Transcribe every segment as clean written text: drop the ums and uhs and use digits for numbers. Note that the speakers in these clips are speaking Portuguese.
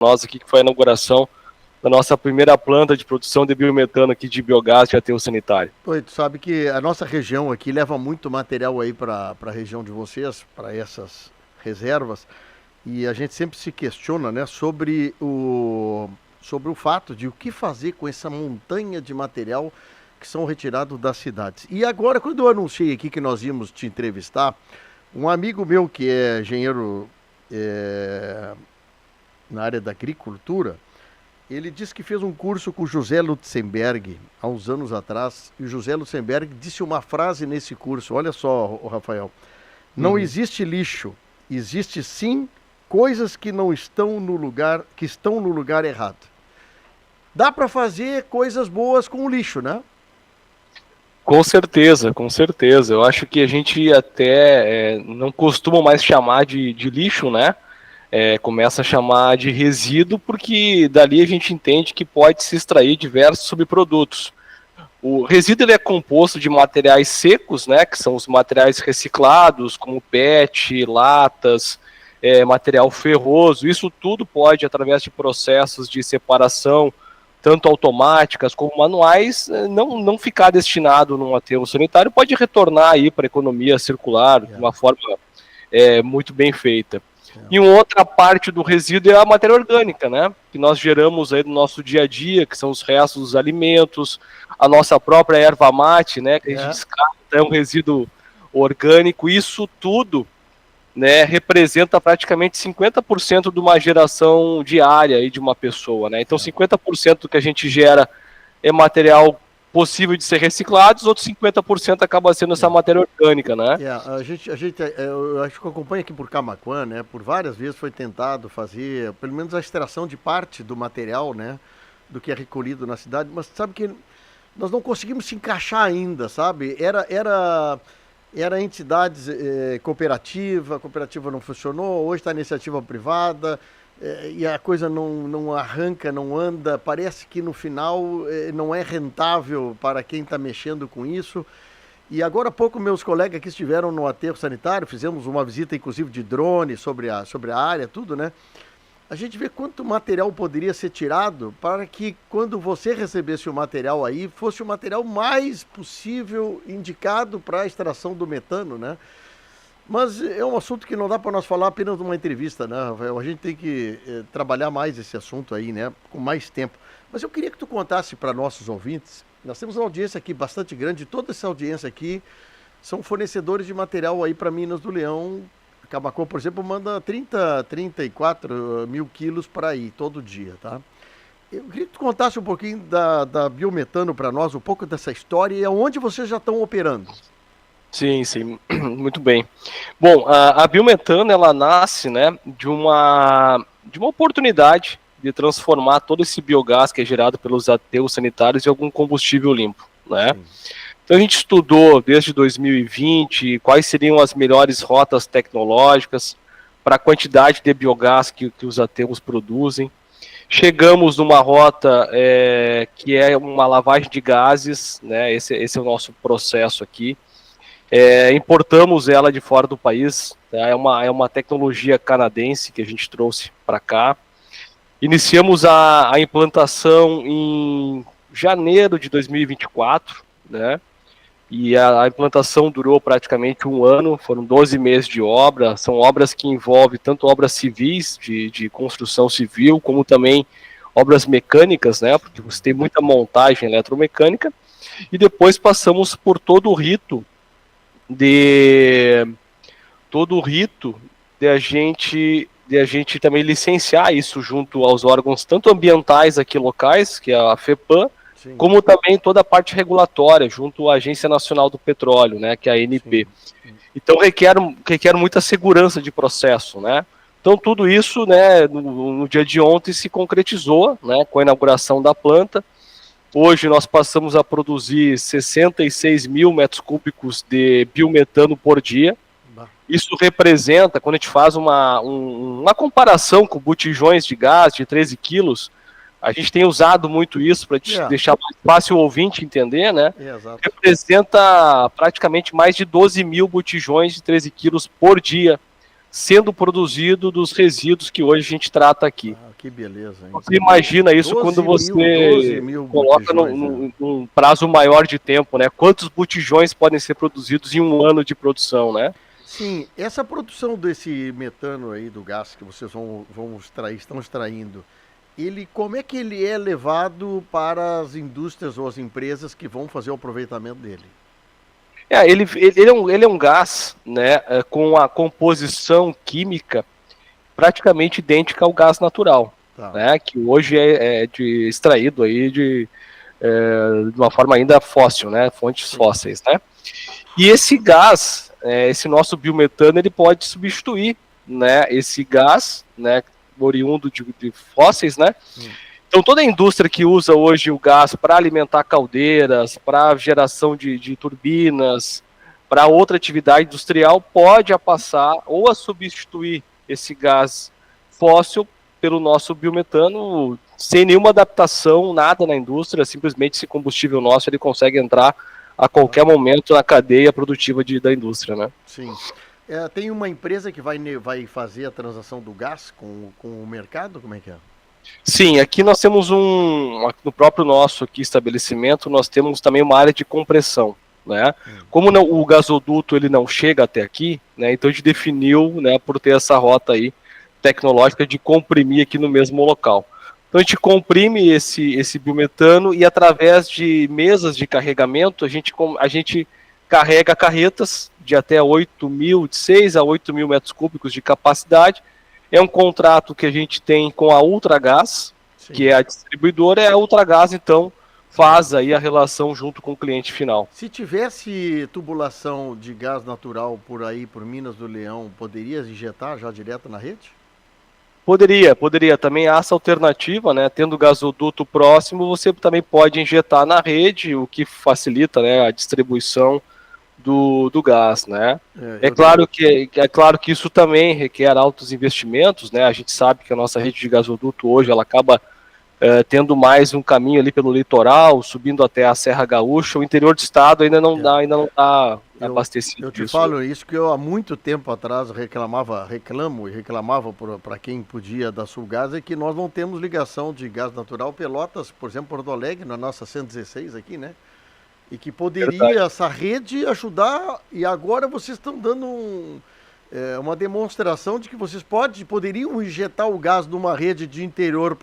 nós aqui, que foi a inauguração da nossa primeira planta de produção de biometano aqui de biogás de aterro sanitário. Oi, tu sabe que a nossa região aqui leva muito material aí para a região de vocês, para essas reservas, e a gente sempre se questiona, né, sobre o fato de o que fazer com essa montanha de material que são retirados das cidades. E agora, quando eu anunciei aqui que nós íamos te entrevistar, um amigo meu que é engenheiro na área da agricultura, ele disse que fez um curso com o José Lutzenberg há uns anos atrás, e o José Lutzenberg disse uma frase nesse curso, olha só, Rafael, não existe lixo, existe sim coisas que não estão no lugar, que estão no lugar errado. Dá para fazer coisas boas com o lixo, né? Com certeza, com certeza. Eu acho que a gente até não costuma mais chamar de lixo, né? Começa a chamar de resíduo, porque dali a gente entende que pode se extrair diversos subprodutos. O resíduo ele é composto de materiais secos, né, que são os materiais reciclados, como PET, latas, material ferroso. Isso tudo pode, através de processos de separação, tanto automáticas como manuais, não ficar destinado num aterro sanitário, pode retornar aí para a economia circular de uma forma muito bem feita. E uma outra parte do resíduo é a matéria orgânica, né? Que nós geramos aí no nosso dia a dia, que são os restos dos alimentos, a nossa própria erva mate, né? Que a gente descarta, é um resíduo orgânico. Isso tudo, né, representa praticamente 50% de uma geração diária aí de uma pessoa, né? Então 50% do que a gente gera é material possível de ser reciclado, os outros 50% acaba sendo essa matéria orgânica, né? Eu acho que eu acompanho aqui por Camaquã, né? Por várias vezes foi tentado fazer, pelo menos a extração de parte do material, né? Do que é recolhido na cidade, mas sabe que nós não conseguimos se encaixar ainda, sabe? Era entidades cooperativa, a cooperativa não funcionou, hoje está iniciativa privada, e a coisa não arranca, não anda, parece que no final não é rentável para quem está mexendo com isso. E agora há pouco meus colegas que estiveram no aterro sanitário, fizemos uma visita inclusive de drone sobre a área, tudo, né? A gente vê quanto material poderia ser tirado para que quando você recebesse o material aí, fosse o material mais possível indicado para a extração do metano, né? Mas é um assunto que não dá para nós falar apenas numa entrevista, né, Rafael? A gente tem que trabalhar mais esse assunto aí, né? Com mais tempo. Mas eu queria que tu contasse para nossos ouvintes, nós temos uma audiência aqui bastante grande, toda essa audiência aqui são fornecedores de material aí para Minas do Leão. Camaquã, por exemplo, manda 34 mil quilos para aí, todo dia, tá? Eu queria que tu contasse um pouquinho da biometano para nós, um pouco dessa história e aonde vocês já estão operando. Sim, sim, muito bem. Bom, a biometano, ela nasce, né, de uma oportunidade de transformar todo esse biogás que é gerado pelos aterros sanitários em algum combustível limpo, né? Sim. Então a gente estudou desde 2020 quais seriam as melhores rotas tecnológicas para a quantidade de biogás que os aterros produzem. Chegamos numa rota que é uma lavagem de gases, né? Esse é o nosso processo aqui. Importamos ela de fora do país, tá? É uma tecnologia canadense que a gente trouxe para cá. Iniciamos a implantação em janeiro de 2024, né? E a implantação durou praticamente um ano, foram 12 meses de obra, são obras que envolvem tanto obras civis, de construção civil, como também obras mecânicas, né? Porque você tem muita montagem eletromecânica, e depois passamos por todo o rito de a gente também licenciar isso junto aos órgãos tanto ambientais aqui locais, que é a FEPAM, sim, como também toda a parte regulatória junto à Agência Nacional do Petróleo, né, que é a ANP. Sim. Então requer muita segurança de processo, né? Então tudo isso, né, no dia de ontem se concretizou, né, com a inauguração da planta. Hoje nós passamos a produzir 66 mil metros cúbicos de biometano por dia. Isso representa, quando a gente faz uma comparação com botijões de gás de 13 quilos, a gente tem usado muito isso para deixar mais fácil o ouvinte entender, né? Representa praticamente mais de 12 mil botijões de 13 quilos por dia sendo produzido dos resíduos que hoje a gente trata aqui. que beleza, hein? Você imagina isso quando 12 você mil coloca botijões, né? num prazo maior de tempo, né? Quantos botijões podem ser produzidos em um ano de produção, né? Sim, essa produção desse metano aí do gás que vocês vão extrair, estão extraindo, como é que ele é levado para as indústrias ou as empresas que vão fazer o aproveitamento dele? Ele é um gás, né, com a composição química praticamente idêntica ao gás natural, Tá. né, que hoje extraído aí de uma forma ainda fóssil, né, fontes Sim. fósseis, né. E esse gás, esse nosso biometano, ele pode substituir, né, esse gás, né, oriundo de fósseis, né. Então toda a indústria que usa hoje o gás para alimentar caldeiras, para geração de turbinas, para outra atividade industrial, pode passar ou a substituir esse gás fóssil pelo nosso biometano sem nenhuma adaptação, nada na indústria, simplesmente esse combustível nosso ele consegue entrar a qualquer momento na cadeia produtiva da indústria, né? Sim. Tem uma empresa que vai fazer a transação do gás com o mercado? Como é que é? Sim, aqui nós temos no próprio nosso aqui, estabelecimento, nós temos também uma área de compressão, né? Como o gasoduto ele não chega até aqui, né? Então a gente definiu, né, por ter essa rota aí tecnológica de comprimir aqui no mesmo local. Então a gente comprime esse biometano e através de mesas de carregamento a gente carrega carretas de até de 6 a 8 mil metros cúbicos de capacidade. É um contrato que a gente tem com a Ultragás, Sim. que é a distribuidora, e a Ultragás, então, faz aí a relação junto com o cliente final. Se tivesse tubulação de gás natural por aí, por Minas do Leão, poderia injetar já direto na rede? Poderia. Também há essa alternativa, né? Tendo gasoduto próximo, você também pode injetar na rede, o que facilita, né, a distribuição do gás, né? É claro que isso também requer altos investimentos, né? A gente sabe que a nossa rede de gasoduto hoje ela acaba tendo mais um caminho ali pelo litoral, subindo até a Serra Gaúcha. O interior do estado ainda não está abastecido. Eu te falo isso que eu há muito tempo atrás reclamava para quem podia da Sulgás, é que nós não temos ligação de gás natural Pelotas, por exemplo, Porto Alegre, na nossa 116 aqui, né? E que poderia essa rede ajudar, e agora vocês estão dando uma demonstração de que vocês poderiam injetar o gás numa rede de interior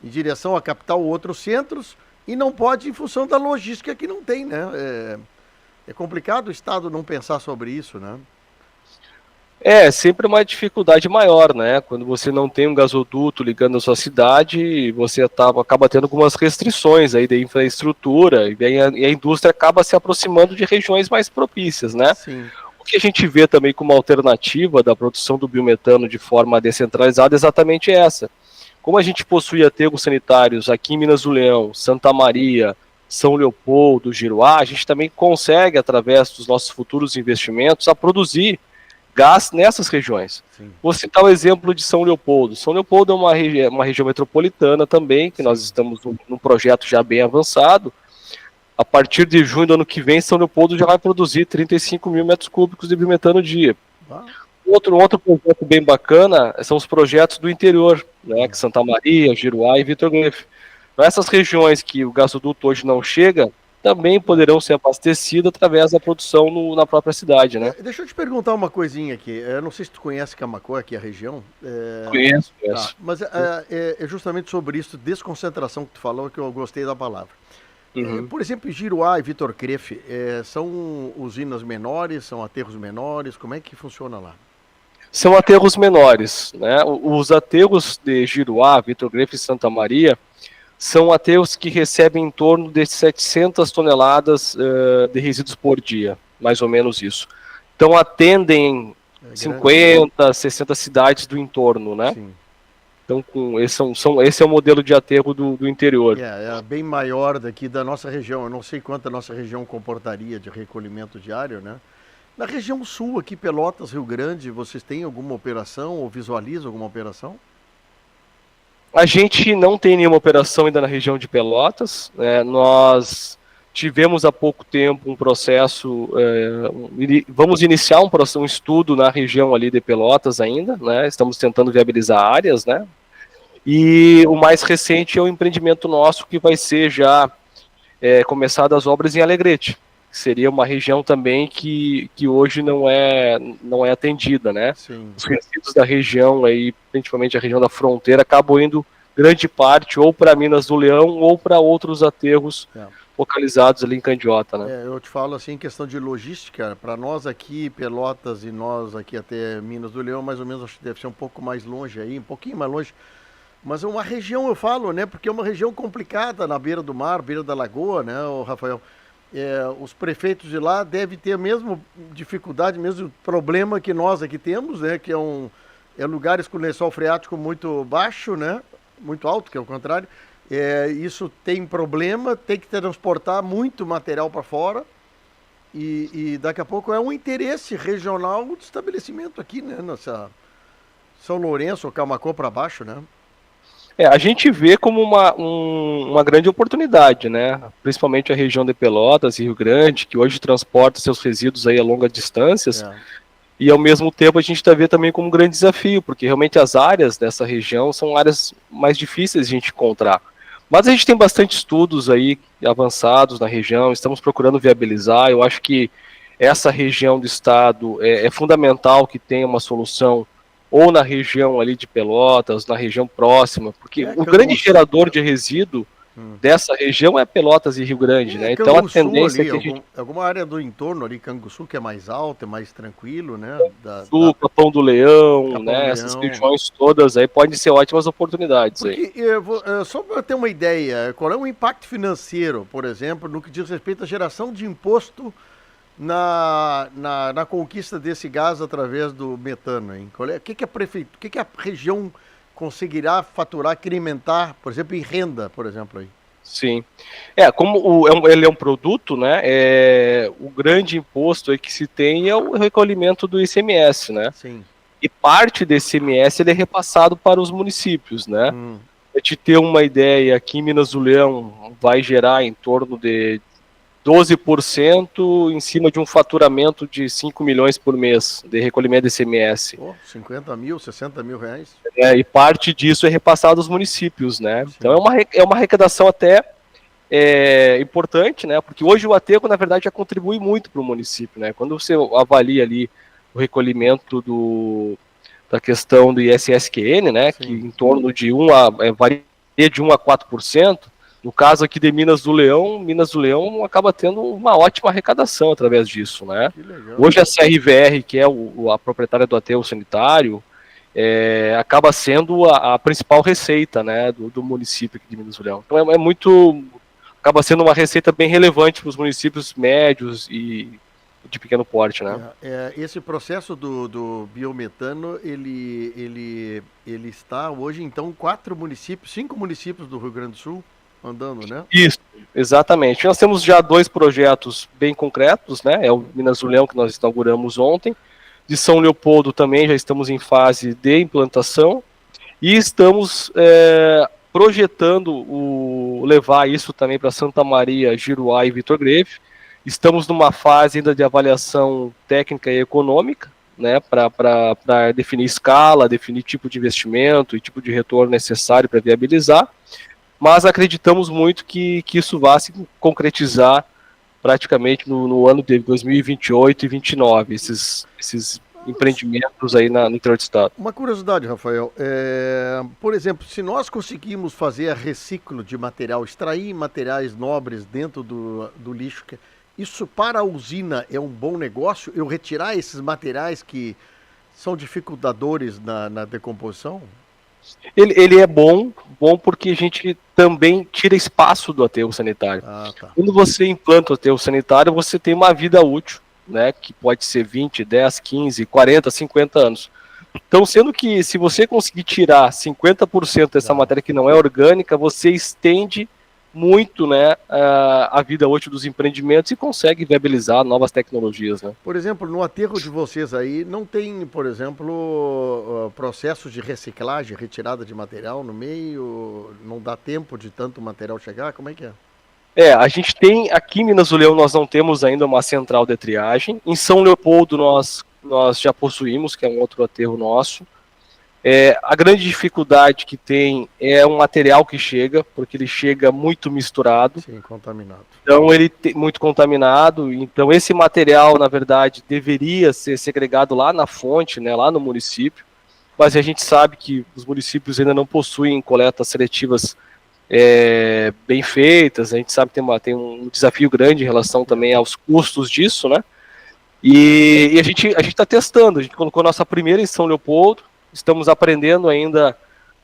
em direção à capital ou outros centros, e não pode em função da logística que não tem, né? É complicado o Estado não pensar sobre isso, né? É sempre uma dificuldade maior, né? Quando você não tem um gasoduto ligando a sua cidade, você acaba tendo algumas restrições aí de infraestrutura e a indústria acaba se aproximando de regiões mais propícias, né? Sim. O que a gente vê também como alternativa da produção do biometano de forma descentralizada é exatamente essa. Como a gente possui aterros sanitários aqui em Minas do Leão, Santa Maria, São Leopoldo, Giruá, a gente também consegue, através dos nossos futuros investimentos, a produzir gás nessas regiões. Sim. Vou citar o exemplo de São Leopoldo. São Leopoldo é uma região metropolitana também, que nós estamos num projeto já bem avançado. A partir de junho do ano que vem, São Leopoldo já vai produzir 35 mil metros cúbicos de biometano dia. Outro projeto bem bacana são os projetos do interior, né, que Santa Maria, Giruá e Vitor Grefe. Nessas regiões que o gasoduto hoje não chega, também poderão ser abastecidas através da produção na própria cidade, né? Deixa eu te perguntar uma coisinha aqui. Eu não sei se tu conhece Camaquã, aqui a região. Conheço. Tá. Mas é justamente sobre isso, desconcentração que tu falou, que eu gostei da palavra. Por exemplo, Giruá e Vitor Grefe, são usinas menores, são aterros menores? Como é que funciona lá? São aterros menores, né? Os aterros de Giruá, Vitor Grefe e Santa Maria são aterros que recebem em torno de 700 toneladas de resíduos por dia, mais ou menos isso. Então atendem 50, 60 cidades do entorno, né? Sim. Então esse é o modelo de aterro do interior. É bem maior daqui da nossa região. Eu não sei quanto a nossa região comportaria de recolhimento diário, né? Na região sul, aqui Pelotas, Rio Grande, vocês têm alguma operação ou visualizam alguma operação? A gente não tem nenhuma operação ainda na região de Pelotas. Nós tivemos há pouco tempo um processo, vamos iniciar um estudo na região ali de Pelotas ainda, né? Estamos tentando viabilizar áreas, né? E o mais recente é o empreendimento nosso, que vai ser já começado as obras em Alegrete, que seria uma região também que hoje não é atendida, né? Sim. Os resíduos da região, aí, principalmente a região da fronteira, acabam indo grande parte ou para Minas do Leão ou para outros aterros localizados ali em Candiota, né? Eu te falo assim, em questão de logística, para nós aqui, Pelotas, e nós aqui até Minas do Leão, mais ou menos, acho que deve ser um pouco mais longe aí, um pouquinho mais longe. Mas é uma região, eu falo, né? Porque é uma região complicada na beira do mar, beira da lagoa, né, Rafael? Os prefeitos de lá devem ter a mesma dificuldade, mesmo problema que nós aqui temos, né? Que é lugares com lençol freático muito baixo, né? Muito alto, que é o contrário. Isso tem problema, tem que transportar muito material para fora. E daqui a pouco é um interesse regional de estabelecimento aqui, né? Nessa São Lourenço ou Camaquã para baixo, né? A gente vê como uma grande oportunidade, né? Principalmente a região de Pelotas e Rio Grande, que hoje transporta seus resíduos aí a longas distâncias, e ao mesmo tempo a gente vê também como um grande desafio, porque realmente as áreas dessa região são áreas mais difíceis de a gente encontrar. Mas a gente tem bastante estudos aí avançados na região, estamos procurando viabilizar. Eu acho que essa região do estado é fundamental que tenha uma solução ou na região ali de Pelotas, na região próxima, porque o grande gerador de resíduo dessa região é Pelotas e Rio Grande, né? Então a tendência ali, é que a gente... alguma área do entorno ali, Canguçu, que é mais alta, é mais tranquilo, né? Capão do Leão, Capão né? do Essas Leão. regiões todas aí podem ser ótimas oportunidades. Porque, só para ter uma ideia, qual é o impacto financeiro, por exemplo, no que diz respeito à geração de imposto na conquista desse gás através do metano, hein? O que a região conseguirá faturar, incrementar, por exemplo, em renda, por exemplo, aí? Sim. Como ele é um produto, né? O grande imposto aí que se tem é o recolhimento do ICMS, né? Sim. E parte desse ICMS ele é repassado para os municípios, né? Para te ter uma ideia, aqui em Minas do Leão vai gerar em torno de 12% em cima de um faturamento de 5 milhões por mês de recolhimento de ICMS. 50 mil, 60 mil reais. E parte disso é repassado aos municípios, né? Sim. Então é uma arrecadação até importante, né? Porque hoje o aterro, na verdade, já contribui muito para o município, né? Quando você avalia ali o recolhimento da questão do ISSQN, né? Sim. Que em torno de varia de 1 a 4%. No caso aqui de Minas do Leão acaba tendo uma ótima arrecadação através disso, né? Hoje a CRVR, que é a proprietária do aterro sanitário, acaba sendo a principal receita, né, do município aqui de Minas do Leão. Então acaba sendo uma receita bem relevante para os municípios médios e de pequeno porte, né? Esse processo do biometano, ele está hoje, então, 5 municípios do Rio Grande do Sul andando, né? Isso, exatamente. Nós temos já 2 projetos bem concretos, né? É o Minas do Leão, que nós inauguramos ontem. De São Leopoldo também já estamos em fase de implantação. E estamos projetando levar isso também para Santa Maria, Giruá e Vitor Greve. Estamos numa fase ainda de avaliação técnica e econômica, né? Para definir escala, definir tipo de investimento e tipo de retorno necessário para viabilizar. Mas acreditamos muito que isso vá se concretizar praticamente no ano de 2028 e 2029, esses empreendimentos aí no interior do estado. Uma curiosidade, Rafael, por exemplo, se nós conseguirmos fazer a reciclo de material, extrair materiais nobres dentro do lixo, isso para a usina é um bom negócio? Eu retirar esses materiais que são dificultadores na decomposição? Ele é bom porque a gente também tira espaço do aterro sanitário. Tá. Quando você implanta o aterro sanitário, você tem uma vida útil, né, que pode ser 20, 10, 15, 40, 50 anos. Então, sendo que se você conseguir tirar 50% dessa matéria que não é orgânica, você estende muito, né, a vida útil dos empreendimentos e consegue viabilizar novas tecnologias, né? Por exemplo, no aterro de vocês aí, não tem, por exemplo, processos de reciclagem, retirada de material no meio? Não dá tempo de tanto material chegar? Como é que é? A gente tem, aqui em Minas do Leão nós não temos ainda uma central de triagem. Em São Leopoldo nós já possuímos, que é um outro aterro nosso. A grande dificuldade que tem é o material que chega, porque ele chega muito misturado. Sim, contaminado. Então ele muito contaminado. Então esse material, na verdade, deveria ser segregado lá na fonte, né, lá no município. Mas a gente sabe que os municípios ainda não possuem coletas seletivas bem feitas. A gente sabe que tem um desafio grande em relação também aos custos disso, né? E a gente está testando. A gente colocou nossa primeira em São Leopoldo. Estamos aprendendo ainda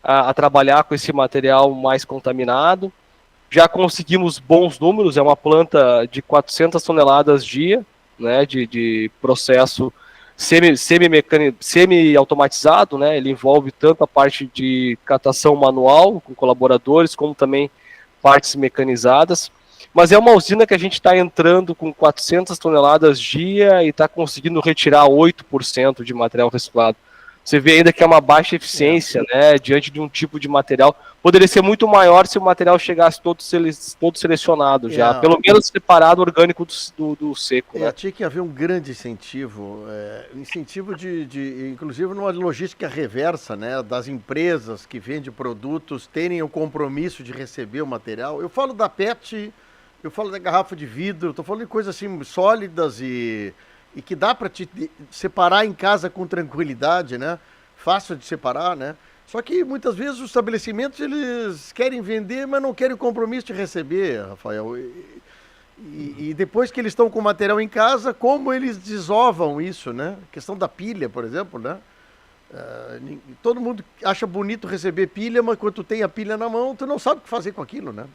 a trabalhar com esse material mais contaminado. Já conseguimos bons números, é uma planta de 400 toneladas dia, né, de processo semi-automatizado, né, ele envolve tanto a parte de catação manual, com colaboradores, como também partes mecanizadas, mas é uma usina que a gente está entrando com 400 toneladas dia e está conseguindo retirar 8% de material reciclado. Você vê ainda que é uma baixa eficiência, né, diante de um tipo de material. Poderia ser muito maior se o material chegasse todo selecionado já, pelo menos separado orgânico do seco. Né? Tinha que haver um grande incentivo, incentivo inclusive numa logística reversa, né, das empresas que vendem produtos terem o compromisso de receber o material. Eu falo da PET, eu falo da garrafa de vidro, estou falando de coisas assim sólidas e que dá para te separar em casa com tranquilidade, né? Fácil de separar, né? Só que muitas vezes os estabelecimentos eles querem vender, mas não querem o compromisso de receber, Rafael. E depois que eles estão com o material em casa, como eles desovam isso, né? A questão da pilha, por exemplo, né? Todo mundo acha bonito receber pilha, mas quando tu tem a pilha na mão, tu não sabe o que fazer com aquilo, né?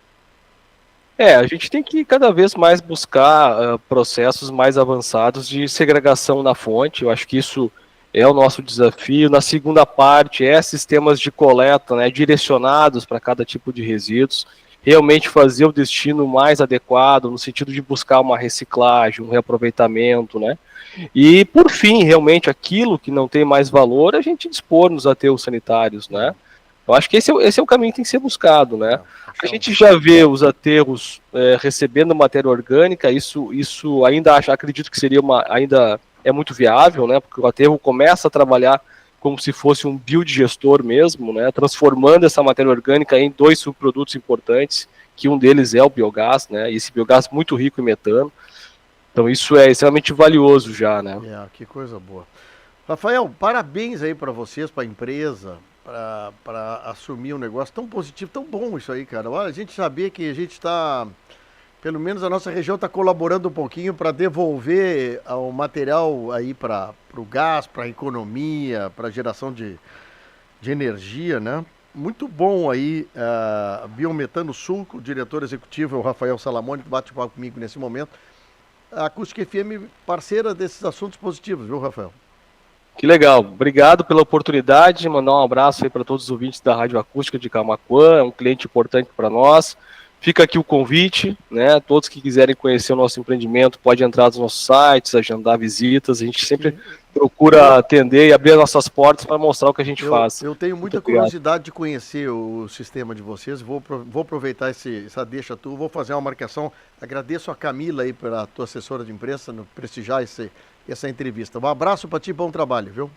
A gente tem que cada vez mais buscar processos mais avançados de segregação na fonte. Eu acho que isso é o nosso desafio. Na segunda parte, sistemas de coleta, né, direcionados para cada tipo de resíduos, realmente fazer o destino mais adequado, no sentido de buscar uma reciclagem, um reaproveitamento, né? E, por fim, realmente, aquilo que não tem mais valor, a gente dispor nos aterros sanitários, né? Eu acho que esse é o caminho que tem que ser buscado, né? A gente já vê os aterros recebendo matéria orgânica, isso ainda acredito que ainda é muito viável, né? Porque o aterro começa a trabalhar como se fosse um biodigestor mesmo, né? Transformando essa matéria orgânica em 2 subprodutos importantes, que um deles é o biogás, né? E esse biogás muito rico em metano. Então isso é extremamente valioso já, né? Que coisa boa. Rafael, parabéns aí para vocês, para a empresa, para assumir um negócio tão positivo, tão bom isso aí, cara. Olha, a gente saber que a gente está, pelo menos a nossa região está colaborando um pouquinho para devolver o material aí para o gás, para a economia, para a geração de energia, né? Muito bom aí, Biometano Sul, o diretor executivo é o Rafael Salamone, que bate papo comigo nesse momento. A Acústica FM parceira desses assuntos positivos, viu, Rafael? Que legal, obrigado pela oportunidade, mandar um abraço aí para todos os ouvintes da Rádio Acústica de Camaquã, é um cliente importante para nós. Fica aqui o convite, né? Todos que quiserem conhecer o nosso empreendimento, pode entrar nos nossos sites, agendar visitas, a gente sempre procura atender e abrir as nossas portas para mostrar o que a gente faz. Eu tenho muita curiosidade de conhecer o sistema de vocês, vou aproveitar essa deixa tua, vou fazer uma marcação, agradeço a Camila aí pela tua assessora de imprensa, prestigiar essa entrevista. Um abraço para ti, bom trabalho, viu?